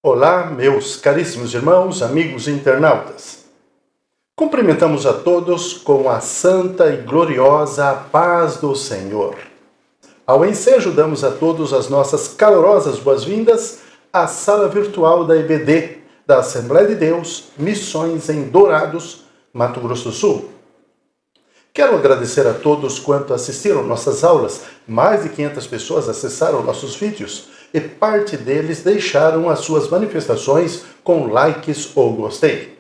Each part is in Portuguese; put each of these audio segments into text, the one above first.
Olá, meus caríssimos irmãos, amigos internautas. Cumprimentamos a todos com a santa e gloriosa paz do Senhor. Ao ensejo, damos a todos as nossas calorosas boas-vindas à sala virtual da EBD, da Assembleia de Deus, Missões em Dourados, Mato Grosso do Sul. Quero agradecer a todos quanto assistiram nossas aulas. Mais de 500 pessoas acessaram nossos vídeos e parte deles deixaram as suas manifestações com likes ou gostei.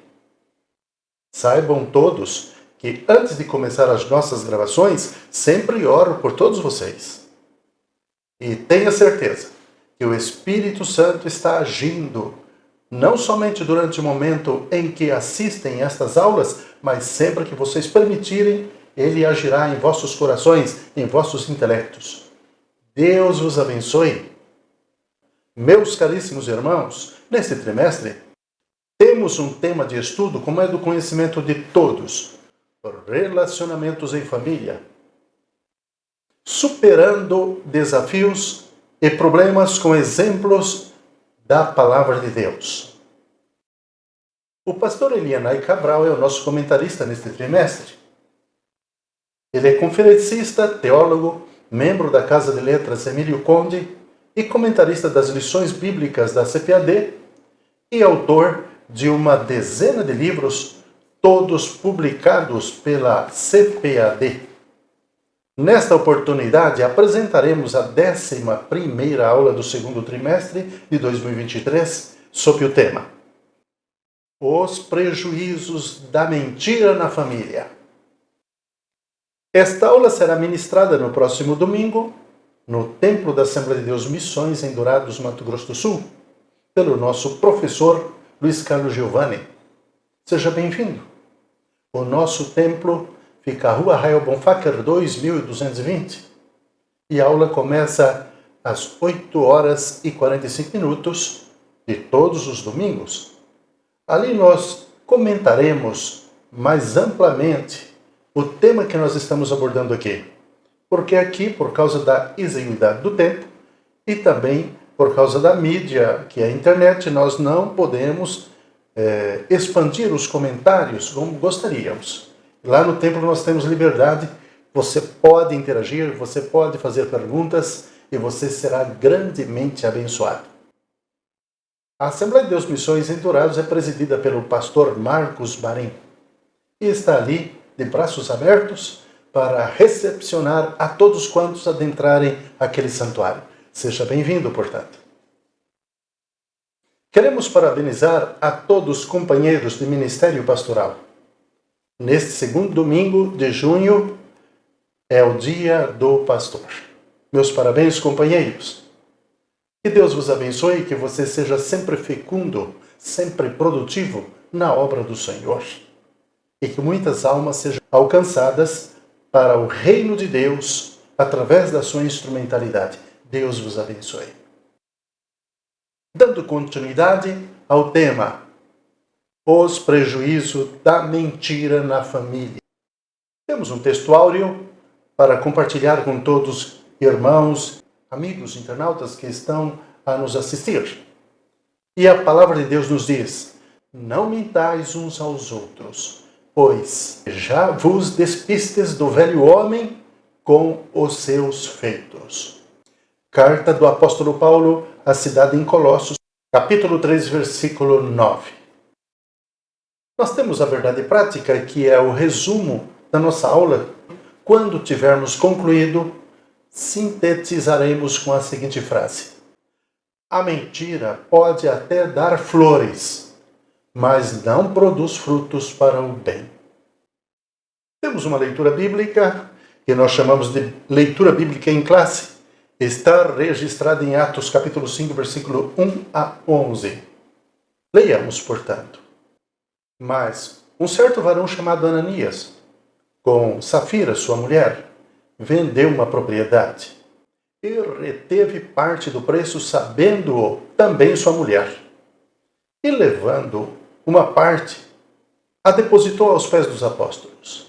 Saibam todos que antes de começar as nossas gravações, sempre oro por todos vocês. E tenha certeza que o Espírito Santo está agindo, não somente durante o momento em que assistem estas aulas, mas sempre que vocês permitirem, Ele agirá em vossos corações, em vossos intelectos. Deus vos abençoe. Meus caríssimos irmãos, neste trimestre, temos um tema de estudo como é do conhecimento de todos: relacionamentos em família. Superando desafios e problemas com exemplos da Palavra de Deus. O pastor Elianai Cabral é o nosso comentarista neste trimestre. Ele é conferencista, teólogo, membro da Casa de Letras Emílio Conde e comentarista das lições bíblicas da CPAD e autor de uma dezena de livros, todos publicados pela CPAD. Nesta oportunidade, apresentaremos a 11ª aula do segundo trimestre de 2023, sob o tema Os prejuízos da mentira na família. Esta aula será ministrada no próximo domingo, no Templo da Assembleia de Deus Missões em Dourados, Mato Grosso do Sul, pelo nosso professor Luiz Carlos Giovanni. Seja bem-vindo. O nosso templo fica à Rua Rael Bonfacker 2220 e a aula começa às 8h45 de todos os domingos. Ali nós comentaremos mais amplamente o tema que nós estamos abordando aqui. Porque aqui, por causa da exiguidade do tempo e também por causa da mídia, que é a internet, nós não podemos expandir os comentários como gostaríamos. Lá no templo nós temos liberdade, você pode interagir, você pode fazer perguntas e você será grandemente abençoado. A Assembleia de Deus Missões em Dourados é presidida pelo pastor Marcos Barim e está ali de braços abertos para recepcionar a todos quantos adentrarem aquele santuário. Seja bem-vindo, portanto. Queremos parabenizar a todos os companheiros de Ministério Pastoral. Neste segundo domingo de junho é o Dia do Pastor. Meus parabéns, companheiros. Que Deus vos abençoe e que você seja sempre fecundo, sempre produtivo na obra do Senhor. E que muitas almas sejam alcançadas para o reino de Deus através da sua instrumentalidade. Deus vos abençoe. Dando continuidade ao tema Os prejuízos da mentira na família. Temos um texto áureo para compartilhar com todos irmãos, amigos internautas que estão a nos assistir. E a palavra de Deus nos diz: não mintais uns aos outros, pois já vos despistes do velho homem com os seus feitos. Carta do apóstolo Paulo à cidade em Colossos, capítulo 3, versículo 9. Nós temos a verdade prática, que é o resumo da nossa aula. Quando tivermos concluído, sintetizaremos com a seguinte frase: a mentira pode até dar flores, mas não produz frutos para o bem. Temos uma leitura bíblica, que nós chamamos de leitura bíblica em classe. Está registrada em Atos capítulo 5, versículo 1 a 11. Leiamos, portanto. Mas um certo varão chamado Ananias, com Safira, sua mulher, vendeu uma propriedade e reteve parte do preço, sabendo-o também sua mulher. E levando uma parte, a depositou aos pés dos apóstolos.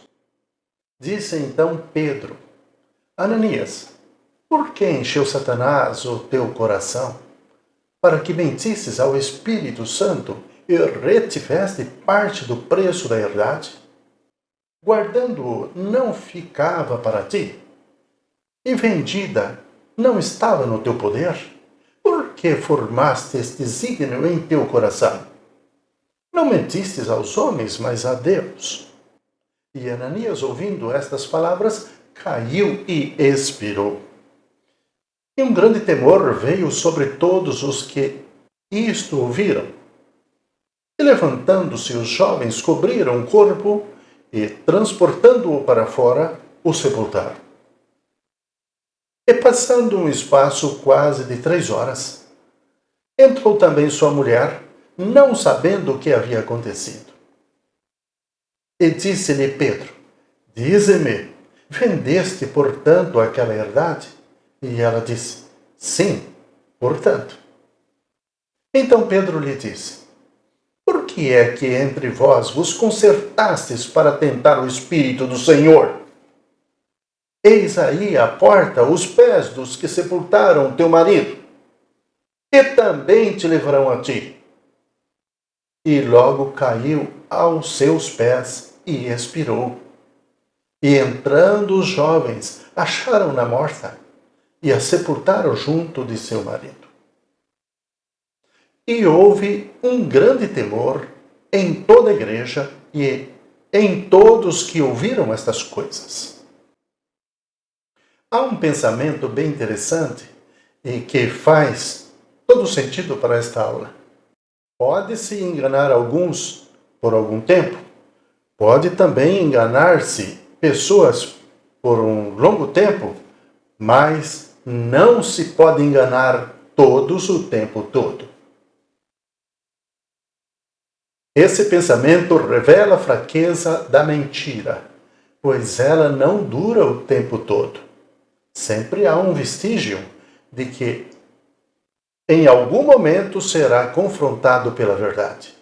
Disse então Pedro: Ananias, por que encheu Satanás o teu coração para que mentisses ao Espírito Santo e retiveste parte do preço da herdade? Guardando-o não ficava para ti? E vendida não estava no teu poder? Por que formaste este desígnio em teu coração? Não mentistes aos homens, mas a Deus. E Ananias, ouvindo estas palavras, caiu e expirou. E um grande temor veio sobre todos os que isto ouviram. E levantando-se os jovens, cobriram o corpo e, transportando-o para fora, o sepultaram. E passando um espaço quase de 3 horas, entrou também sua mulher, não sabendo o que havia acontecido. E disse-lhe Pedro: Dize-me, vendeste, portanto, aquela herdade? E ela disse: Sim, portanto. Então Pedro lhe disse: Por que é que entre vós vos concertastes para tentar o Espírito do Senhor? Eis aí à porta os pés dos que sepultaram teu marido, e também te levarão a ti. E logo caiu aos seus pés e expirou. E entrando os jovens, acharam-na morta, e a sepultaram junto de seu marido. E houve um grande temor em toda a igreja e em todos que ouviram estas coisas. Há um pensamento bem interessante e que faz todo sentido para esta aula. Pode-se enganar alguns por algum tempo, pode também enganar-se pessoas por um longo tempo, mas não se pode enganar todos o tempo todo. Esse pensamento revela a fraqueza da mentira, pois ela não dura o tempo todo. Sempre há um vestígio de que em algum momento será confrontado pela verdade.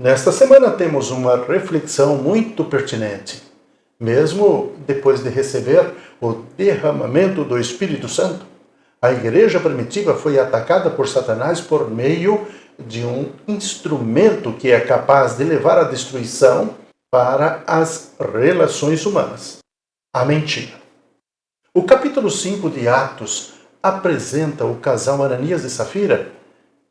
Nesta semana temos uma reflexão muito pertinente. Mesmo depois de receber o derramamento do Espírito Santo, a igreja primitiva foi atacada por Satanás por meio de um instrumento que é capaz de levar à destruição para as relações humanas: a mentira. O capítulo 5 de Atos apresenta o casal Ananias e Safira,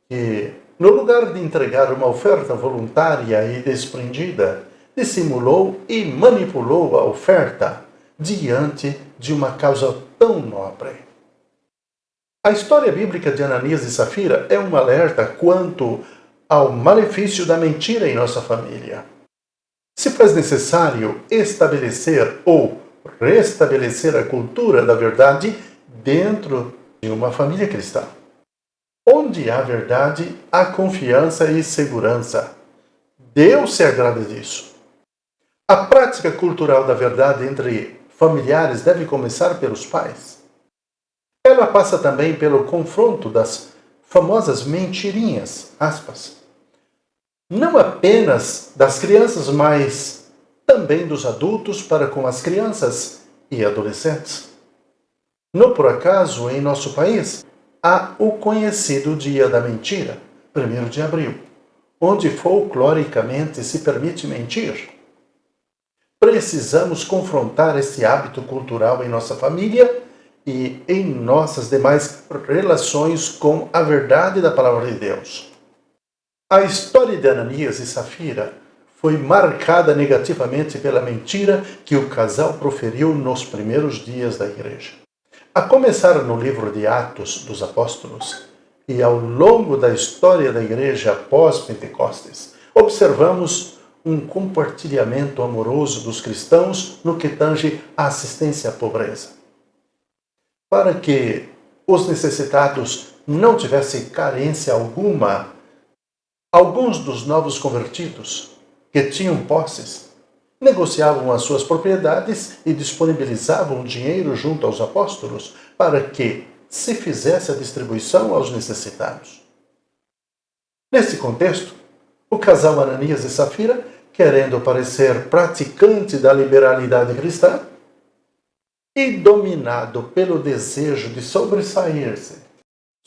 que, no lugar de entregar uma oferta voluntária e desprendida, dissimulou e manipulou a oferta diante de uma causa tão nobre. A história bíblica de Ananias e Safira é um alerta quanto ao malefício da mentira em nossa família. Se faz necessário estabelecer ou restabelecer a cultura da verdade dentro de uma família cristã. Onde há verdade, há confiança e segurança. Deus se agrada disso. A prática cultural da verdade entre familiares deve começar pelos pais. Ela passa também pelo confronto das famosas mentirinhas, aspas. Não apenas das crianças, mas também dos adultos para com as crianças e adolescentes. Não por acaso, em nosso país, há o conhecido Dia da Mentira, 1º de abril, onde folcloricamente se permite mentir. Precisamos confrontar esse hábito cultural em nossa família e em nossas demais relações com a verdade da Palavra de Deus. A história de Ananias e Safira foi marcada negativamente pela mentira que o casal proferiu nos primeiros dias da igreja. A começar no livro de Atos dos Apóstolos e ao longo da história da igreja pós-Pentecostes, observamos um compartilhamento amoroso dos cristãos no que tange à assistência à pobreza. Para que os necessitados não tivessem carência alguma, alguns dos novos convertidos, que tinham posses, negociavam as suas propriedades e disponibilizavam dinheiro junto aos apóstolos para que se fizesse a distribuição aos necessitados. Nesse contexto, o casal Ananias e Safira, querendo parecer praticante da liberalidade cristã e dominado pelo desejo de sobressair-se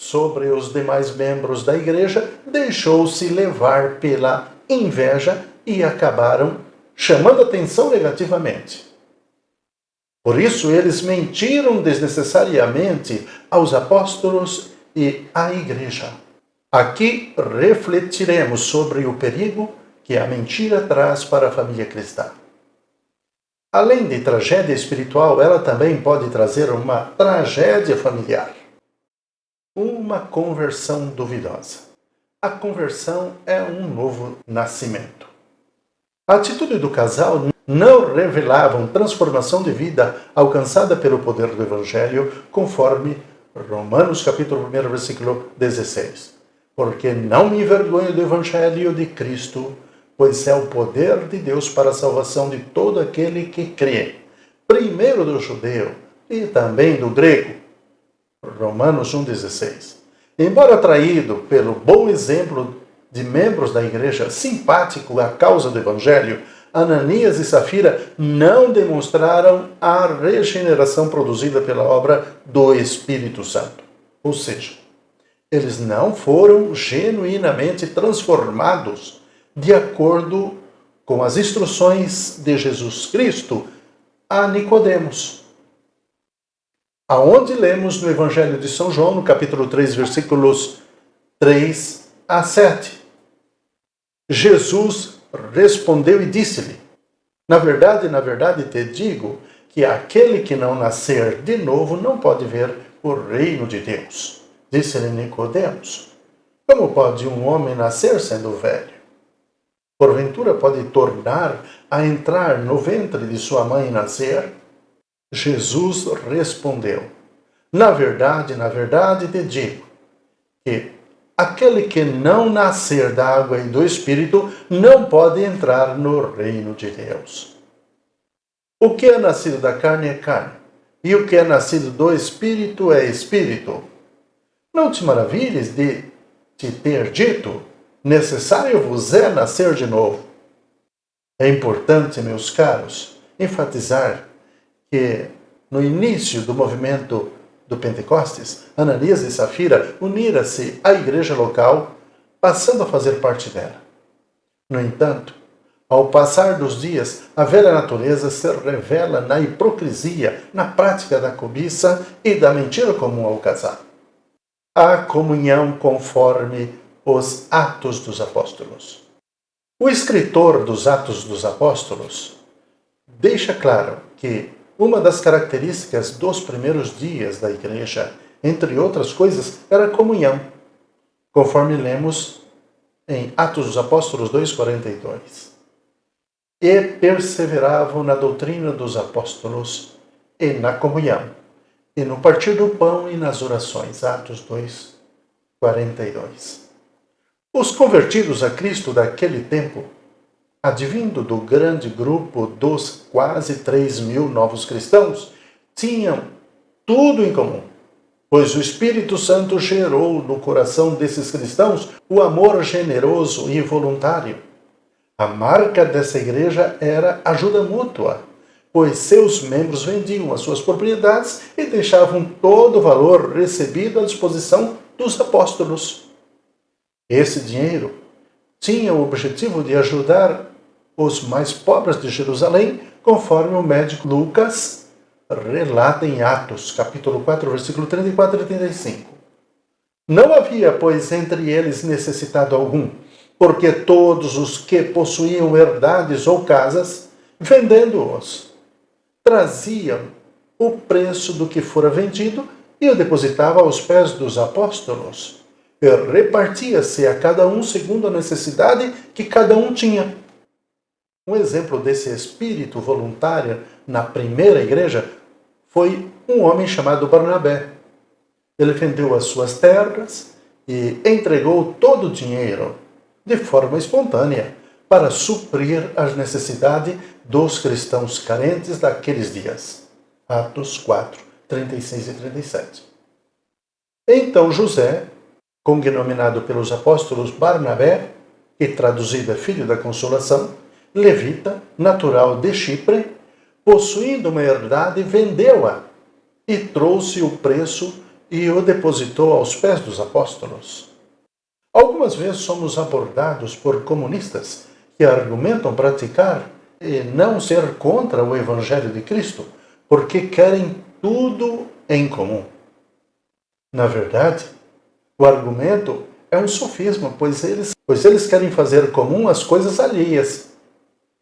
sobre os demais membros da igreja, deixou-se levar pela inveja e acabaram chamando atenção negativamente. Por isso, eles mentiram desnecessariamente aos apóstolos e à igreja. Aqui refletiremos sobre o perigo que a mentira traz para a família cristã. Além de tragédia espiritual, ela também pode trazer uma tragédia familiar. Uma conversão duvidosa. A conversão é um novo nascimento. A atitude do casal não revelava transformação de vida alcançada pelo poder do Evangelho, conforme Romanos capítulo 1, versículo 16. Porque não me envergonho do Evangelho de Cristo, pois é o poder de Deus para a salvação de todo aquele que crê, primeiro do judeu e também do grego. Romanos 1,16. Embora atraído pelo bom exemplo de membros da igreja simpático à causa do Evangelho, Ananias e Safira não demonstraram a regeneração produzida pela obra do Espírito Santo. Ou seja, eles não foram genuinamente transformados de acordo com as instruções de Jesus Cristo a Nicodemos. Aonde lemos no Evangelho de São João, no capítulo 3, versículos 3 a 7. Jesus respondeu e disse-lhe: na verdade te digo que aquele que não nascer de novo não pode ver o reino de Deus. Disse-lhe Nicodemos: como pode um homem nascer sendo velho? Porventura pode tornar a entrar no ventre de sua mãe e nascer? Jesus respondeu: na verdade te digo que aquele que não nascer da água e do Espírito não pode entrar no reino de Deus. O que é nascido da carne é carne, e o que é nascido do Espírito é Espírito. Não te maravilhes de te ter dito: necessário vos é nascer de novo. É importante, meus caros, enfatizar que no início do movimento do Pentecostes, Ananias e Safira uniram-se à igreja local, passando a fazer parte dela. No entanto, ao passar dos dias, a velha natureza se revela na hipocrisia, na prática da cobiça e da mentira comum ao casal. A comunhão conforme os Atos dos Apóstolos. O escritor dos Atos dos Apóstolos deixa claro que uma das características dos primeiros dias da igreja, entre outras coisas, era a comunhão, conforme lemos em Atos dos Apóstolos 2,42. E perseveravam na doutrina dos apóstolos e na comunhão, e no partir do pão e nas orações. Atos 2,42. Os convertidos a Cristo daquele tempo, advindo do grande grupo dos quase 3.000 novos cristãos, tinham tudo em comum, pois o Espírito Santo gerou no coração desses cristãos o amor generoso e voluntário. A marca dessa igreja era ajuda mútua, pois seus membros vendiam as suas propriedades e deixavam todo o valor recebido à disposição dos apóstolos. Esse dinheiro tinha o objetivo de ajudar os mais pobres de Jerusalém, conforme o médico Lucas relata em Atos, capítulo 4, versículo 34 e 35. Não havia, pois, entre eles necessitado algum, porque todos os que possuíam herdades ou casas, vendendo-os, traziam o preço do que fora vendido e o depositava aos pés dos apóstolos. E repartia-se a cada um segundo a necessidade que cada um tinha. Um exemplo desse espírito voluntário na primeira igreja foi um homem chamado Barnabé. Ele vendeu as suas terras e entregou todo o dinheiro de forma espontânea para suprir as necessidades dos cristãos carentes daqueles dias. Atos 4, 36 e 37. Então José, cognominado pelos apóstolos Barnabé, que traduzido é filho da consolação, levita, natural de Chipre, possuindo uma herdade, vendeu-a e trouxe o preço e o depositou aos pés dos apóstolos. Algumas vezes somos abordados por comunistas que argumentam praticar e não ser contra o Evangelho de Cristo, porque querem tudo em comum. Na verdade, o argumento é um sofisma, pois eles querem fazer comum as coisas alheias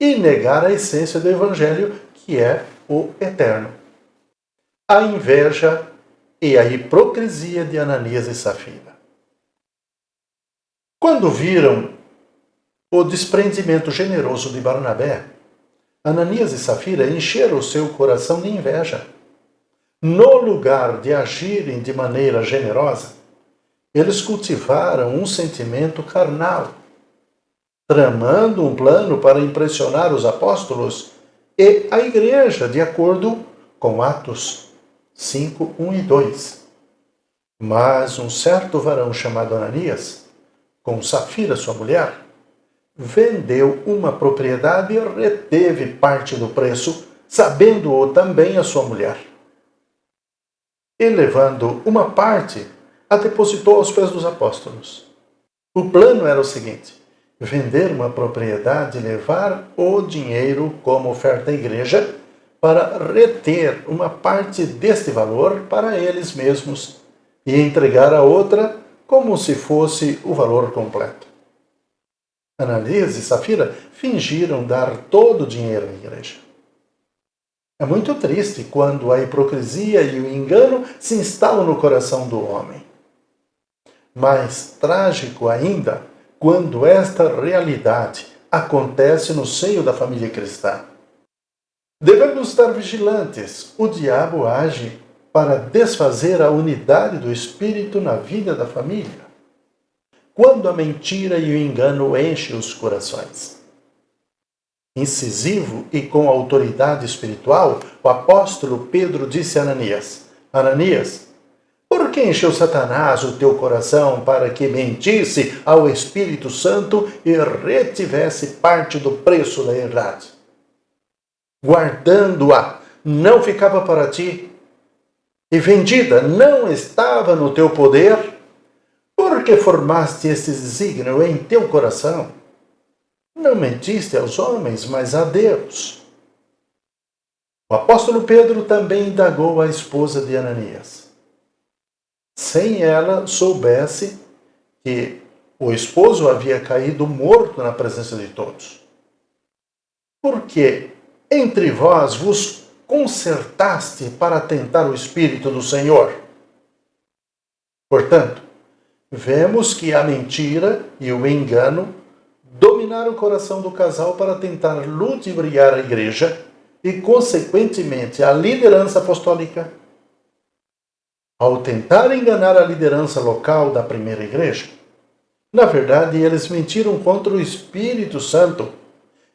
e negar a essência do Evangelho, que é o eterno. A inveja e a hipocrisia de Ananias e Safira. Quando viram o desprendimento generoso de Barnabé, Ananias e Safira encheram o seu coração de inveja. No lugar de agirem de maneira generosa, eles cultivaram um sentimento carnal, tramando um plano para impressionar os apóstolos e a igreja, de acordo com Atos 5, 1 e 2. Mas um certo varão chamado Ananias, com Safira, sua mulher, vendeu uma propriedade e reteve parte do preço, sabendo-o também a sua mulher. E, levando uma parte, a depositou aos pés dos apóstolos. O plano era o seguinte: vender uma propriedade e levar o dinheiro como oferta à igreja para reter uma parte deste valor para eles mesmos e entregar a outra como se fosse o valor completo. Ananias e Safira fingiram dar todo o dinheiro à igreja. É muito triste quando a hipocrisia e o engano se instalam no coração do homem. Mais trágico ainda quando esta realidade acontece no seio da família cristã. Devemos estar vigilantes. O diabo age para desfazer a unidade do espírito na vida da família, quando a mentira e o engano enchem os corações. Incisivo e com autoridade espiritual, o apóstolo Pedro disse a Ananias: Ananias, por que encheu Satanás o teu coração para que mentisse ao Espírito Santo e retivesse parte do preço da herdade? Guardando-a, não ficava para ti, e vendida não estava no teu poder? Por que formaste este desígnio em teu coração? Não mentiste aos homens, mas a Deus. O apóstolo Pedro também indagou a esposa de Ananias. Sem ela soubesse que o esposo havia caído morto na presença de todos. Porque entre vós vos concertaste para tentar o Espírito do Senhor. Portanto, vemos que a mentira e o engano dominaram o coração do casal para tentar ludibriar a igreja e, consequentemente, a liderança apostólica. Ao tentar enganar a liderança local da primeira igreja, na verdade, eles mentiram contra o Espírito Santo.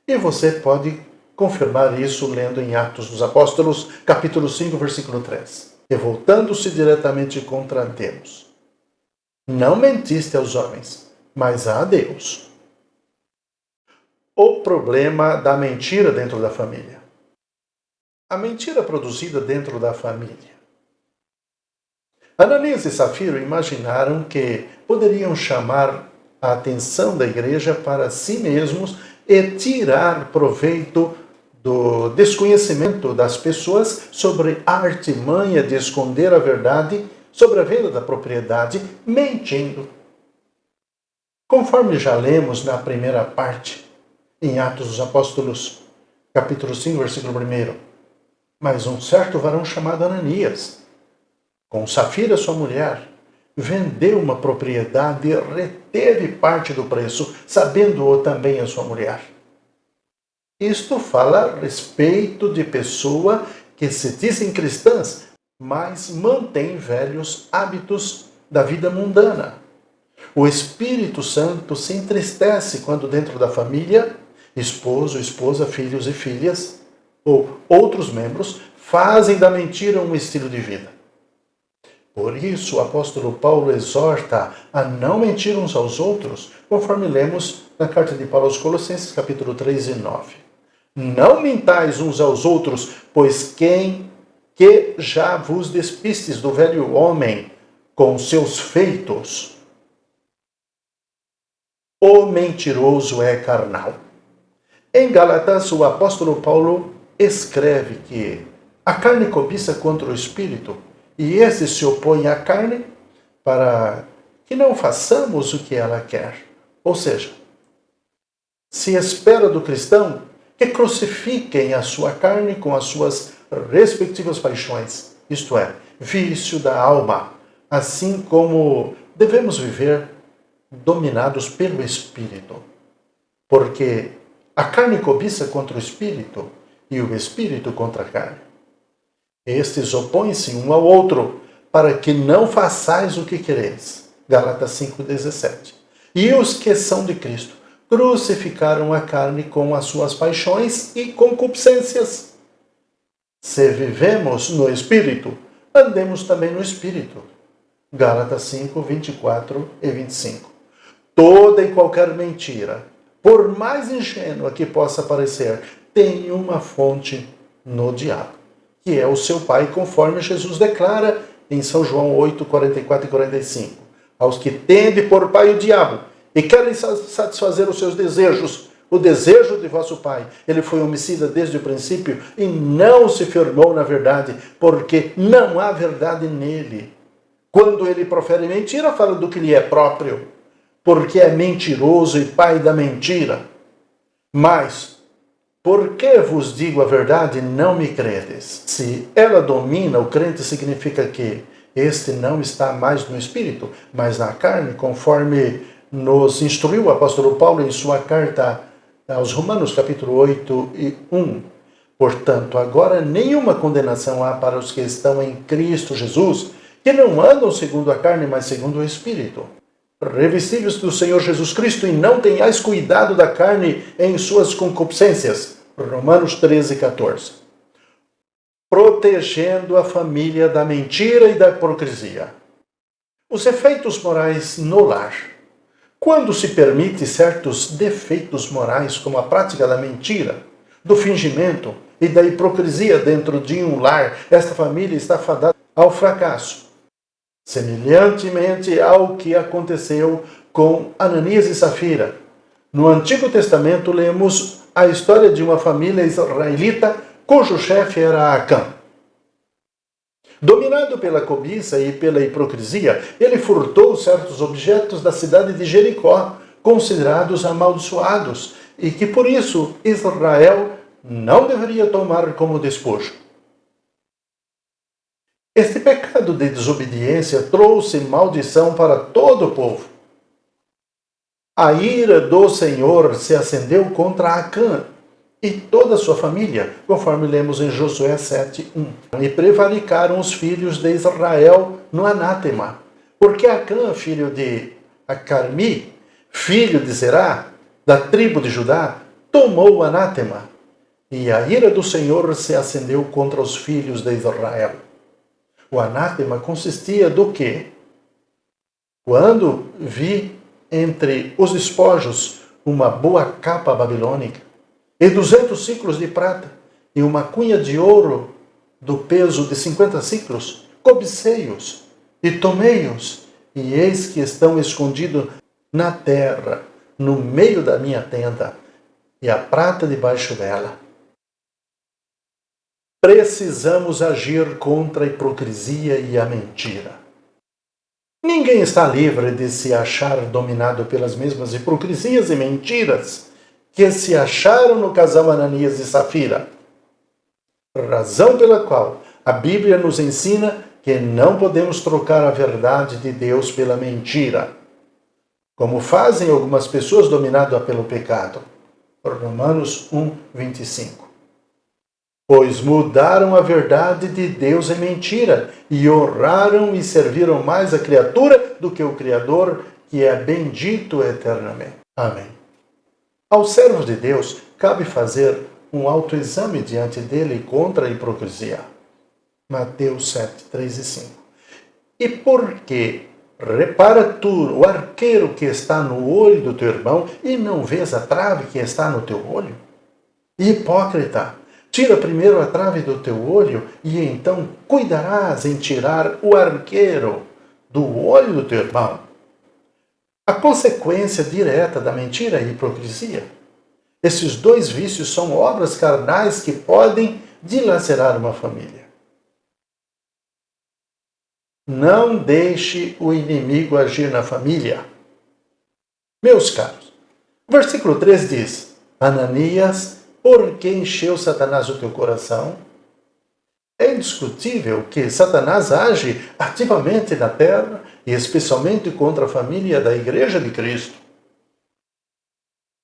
E você pode confirmar isso lendo em Atos dos Apóstolos, capítulo 5, versículo 3. E voltando-se diretamente contra Deus. Não mentiste aos homens, mas a Deus. O problema da mentira dentro da família. A mentira produzida dentro da família. Ananias e Safira imaginaram que poderiam chamar a atenção da igreja para si mesmos e tirar proveito do desconhecimento das pessoas sobre a artimanha de esconder a verdade sobre a venda da propriedade, mentindo. Conforme já lemos na primeira parte, em Atos dos Apóstolos, capítulo 5, versículo 1. Mas um certo varão chamado Ananias, com Safira sua mulher, vendeu uma propriedade e reteve parte do preço, sabendo-o também a sua mulher. Isto fala a respeito de pessoa que se dizem cristãs, mas mantém velhos hábitos da vida mundana. O Espírito Santo se entristece quando dentro da família, esposo, esposa, filhos e filhas, ou outros membros, fazem da mentira um estilo de vida. Por isso, o apóstolo Paulo exorta a não mentir uns aos outros, conforme lemos na carta de Paulo aos Colossenses, capítulo 3 e 9. Não mintais uns aos outros, pois que já vos despistes do velho homem com seus feitos, o mentiroso é carnal. Em Gálatas, o apóstolo Paulo escreve que a carne cobiça contra o espírito, e esse se opõe à carne para que não façamos o que ela quer. Ou seja, se espera do cristão que crucifiquem a sua carne com as suas respectivas paixões, isto é, vício da alma, assim como devemos viver dominados pelo Espírito. Porque a carne cobiça contra o Espírito e o Espírito contra a carne. Estes opõem-se um ao outro para que não façais o que quereis. Gálatas 5,17. E os que são de Cristo crucificaram a carne com as suas paixões e concupiscências. Se vivemos no Espírito, andemos também no Espírito. Gálatas 5, 24 e 25. Toda e qualquer mentira, por mais ingênua que possa parecer, tem uma fonte no diabo, que é o seu pai, conforme Jesus declara em São João 8, 44 e 45. Aos que tende por pai o diabo, e querem satisfazer os seus desejos, o desejo de vosso pai. Ele foi homicida desde o princípio e não se firmou na verdade, porque não há verdade nele. Quando ele profere mentira, fala do que lhe é próprio, porque é mentiroso e pai da mentira. Mas, por que vos digo a verdade, não me credes? Se ela domina, o crente significa que este não está mais no espírito, mas na carne, conforme nos instruiu o apóstolo Paulo em sua carta aos Romanos, capítulo 8 e 1. Portanto, agora nenhuma condenação há para os que estão em Cristo Jesus, que não andam segundo a carne, mas segundo o Espírito. Revestivos do Senhor Jesus Cristo e não tenhais cuidado da carne em suas concupiscências. Romanos 13, 14. Protegendo a família da mentira e da hipocrisia. Os efeitos morais no lar. Quando se permite certos defeitos morais, como a prática da mentira, do fingimento e da hipocrisia dentro de um lar, esta família está fadada ao fracasso. Semelhantemente ao que aconteceu com Ananias e Safira. No Antigo Testamento lemos a história de uma família israelita cujo chefe era Acã. Dominado pela cobiça e pela hipocrisia, ele furtou certos objetos da cidade de Jericó, considerados amaldiçoados, e que por isso Israel não deveria tomar como despojo. Este pecado de desobediência trouxe maldição para todo o povo. A ira do Senhor se acendeu contra Acã e toda a sua família, conforme lemos em Josué 7:1. E prevaricaram os filhos de Israel no anátema, porque Acã, filho de Acarmi, filho de Zerá, da tribo de Judá, tomou o anátema, e a ira do Senhor se acendeu contra os filhos de Israel. O anátema consistia do quê? Quando vi entre os despojos uma boa capa babilônica, e 200 ciclos de prata, e uma cunha de ouro do peso de 50 ciclos, cobicei-os, e tomei-os, e eis que estão escondidos na terra, no meio da minha tenda, e a prata debaixo dela. Precisamos agir contra a hipocrisia e a mentira. Ninguém está livre de se achar dominado pelas mesmas hipocrisias e mentiras que se acharam no casal Ananias e Safira. Razão pela qual a Bíblia nos ensina que não podemos trocar a verdade de Deus pela mentira, como fazem algumas pessoas dominadas pelo pecado. Romanos 1, 25. Pois mudaram a verdade de Deus em mentira, e honraram e serviram mais a criatura do que o Criador, que é bendito eternamente. Amém. Aos servos de Deus cabe fazer um autoexame diante dele contra a hipocrisia. Mateus 7, 3 e 5. E por que repara tu o arqueiro que está no olho do teu irmão e não vês a trave que está no teu olho? Hipócrita! Tira primeiro a trave do teu olho, e então cuidarás em tirar o arqueiro do olho do teu irmão. A consequência direta da mentira é a hipocrisia. Esses dois vícios são obras carnais que podem dilacerar uma família. Não deixe o inimigo agir na família. Meus caros, o versículo 3 diz: Ananias, por que encheu Satanás o teu coração? É indiscutível que Satanás age ativamente na terra e especialmente contra a família da Igreja de Cristo.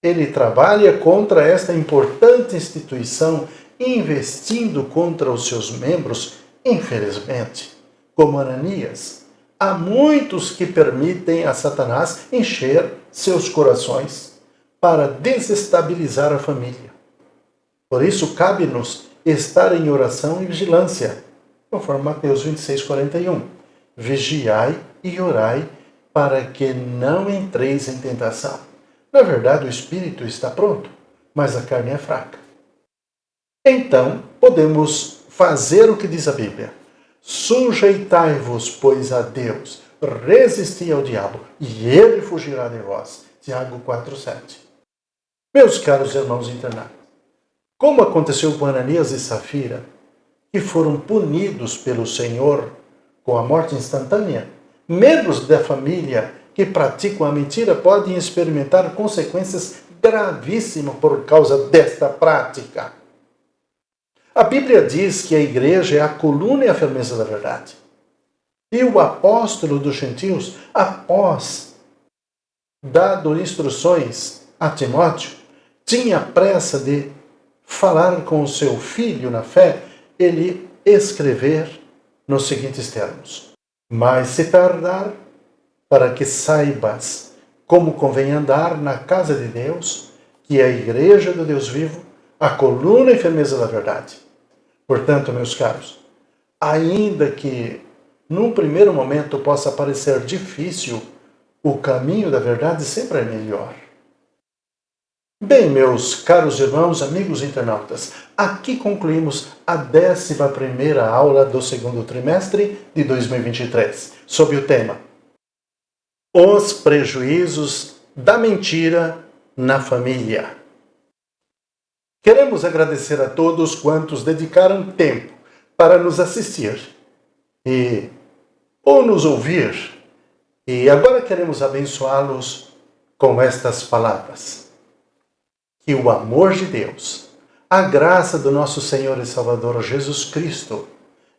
Ele trabalha contra esta importante instituição, investindo contra os seus membros, infelizmente. Como Ananias, há muitos que permitem a Satanás encher seus corações para desestabilizar a família. Por isso, cabe-nos estar em oração e vigilância, conforme Mateus 26:41. Vigiai e orai para que não entreis em tentação. Na verdade, o espírito está pronto, mas a carne é fraca. Então, podemos fazer o que diz a Bíblia. Sujeitai-vos, pois, a Deus, resisti ao diabo, e ele fugirá de vós. Tiago 4:7. Meus caros irmãos internados, como aconteceu com Ananias e Safira, que foram punidos pelo Senhor com a morte instantânea, membros da família que praticam a mentira podem experimentar consequências gravíssimas por causa desta prática. A Bíblia diz que a igreja é a coluna e a firmeza da verdade. E o apóstolo dos gentios, após dado instruções a Timóteo, tinha pressa de falar com o seu filho na fé, ele escrever nos seguintes termos: mas se tardar, para que saibas como convém andar na casa de Deus, que é a igreja do Deus vivo, a coluna e firmeza da verdade. Portanto, meus caros, ainda que num primeiro momento possa parecer difícil, o caminho da verdade sempre é melhor. Bem, meus caros irmãos, amigos internautas, aqui concluímos a 11ª aula do segundo trimestre de 2023, sob o tema Os prejuízos da mentira na família. Queremos agradecer a todos quantos dedicaram tempo para nos assistir ou nos ouvir. E agora queremos abençoá-los com estas palavras. Que o amor de Deus, a graça do nosso Senhor e Salvador Jesus Cristo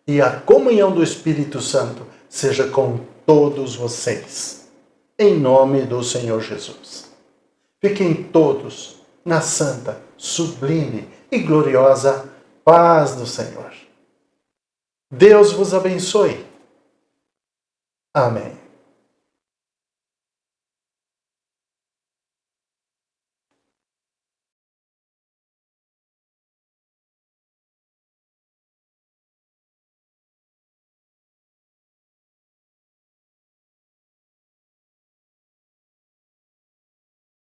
e a comunhão do Espírito Santo seja com todos vocês. Em nome do Senhor Jesus. Fiquem todos na santa, sublime e gloriosa paz do Senhor. Deus vos abençoe. Amém.